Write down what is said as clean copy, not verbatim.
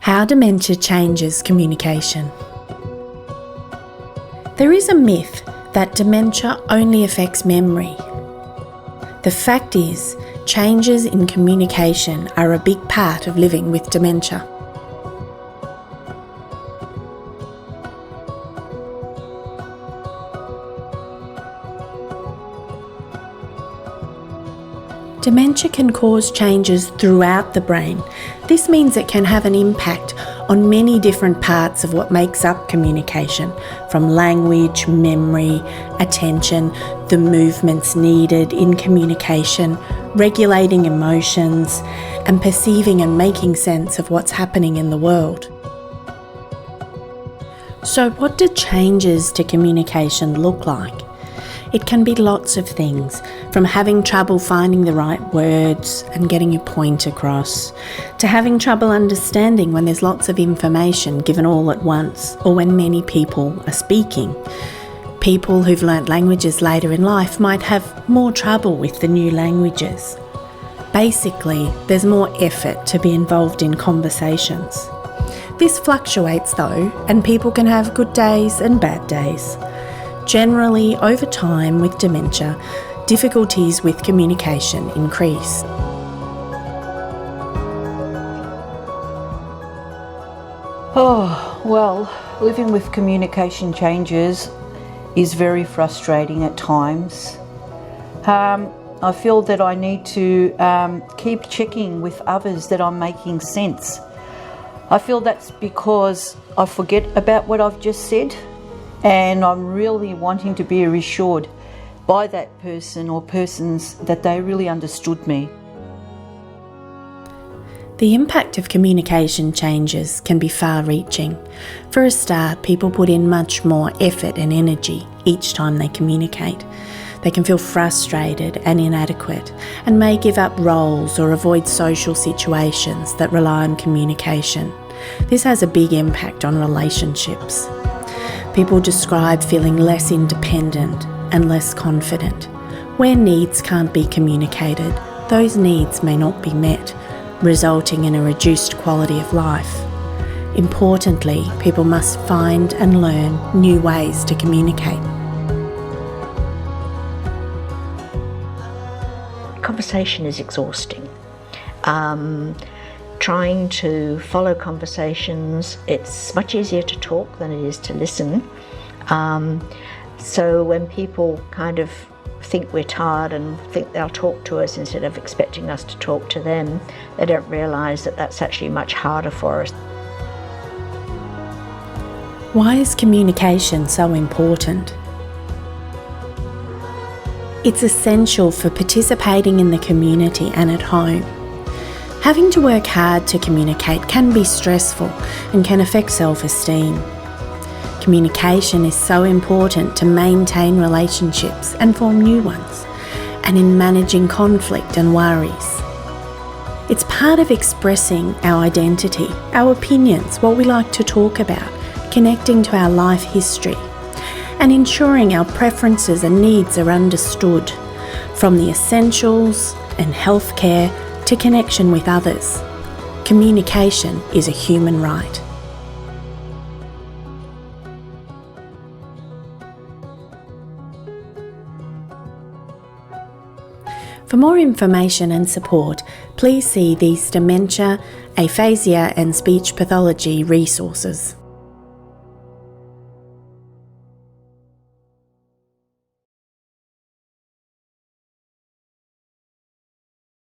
How dementia changes communication. There is a myth that dementia only affects memory. The fact is, changes in communication are a big part of living with dementia. Dementia can cause changes throughout the brain. This means it can have an impact on many different parts of what makes up communication, from language, memory, attention, the movements needed in communication, regulating emotions, and perceiving and making sense of what's happening in the world. So what do changes to communication look like? It can be lots of things, from having trouble finding the right words and getting your point across, to having trouble understanding when there's lots of information given all at once, or when many people are speaking. People who've learnt languages later in life might have more trouble with the new languages. Basically, there's more effort to be involved in conversations. This fluctuates though, and people can have good days and bad days. Generally, over time with dementia, difficulties with communication increase. Oh, well, living with communication changes is very frustrating at times. I feel that I need to keep checking with others that I'm making sense. I feel that's because I forget about what I've just said, and I'm really wanting to be reassured by that person or persons that they really understood me. The impact of communication changes can be far-reaching. For a start, people put in much more effort and energy each time they communicate. They can feel frustrated and inadequate and may give up roles or avoid social situations that rely on communication. This has a big impact on relationships. People describe feeling less independent and less confident. Where needs can't be communicated, those needs may not be met, resulting in a reduced quality of life. Importantly, people must find and learn new ways to communicate. Conversation is exhausting. Trying to follow conversations, it's much easier to talk than it is to listen. So when people kind of think we're tired and think they'll talk to us instead of expecting us to talk to them, they don't realise that that's actually much harder for us. Why is communication so important? It's essential for participating in the community and at home. Having to work hard to communicate can be stressful and can affect self-esteem. Communication is so important to maintain relationships and form new ones, and in managing conflict and worries. It's part of expressing our identity, our opinions, what we like to talk about, connecting to our life history, and ensuring our preferences and needs are understood, from the essentials and healthcare to connection with others. Communication is a human right. For more information and support, please see these dementia, aphasia and speech pathology resources.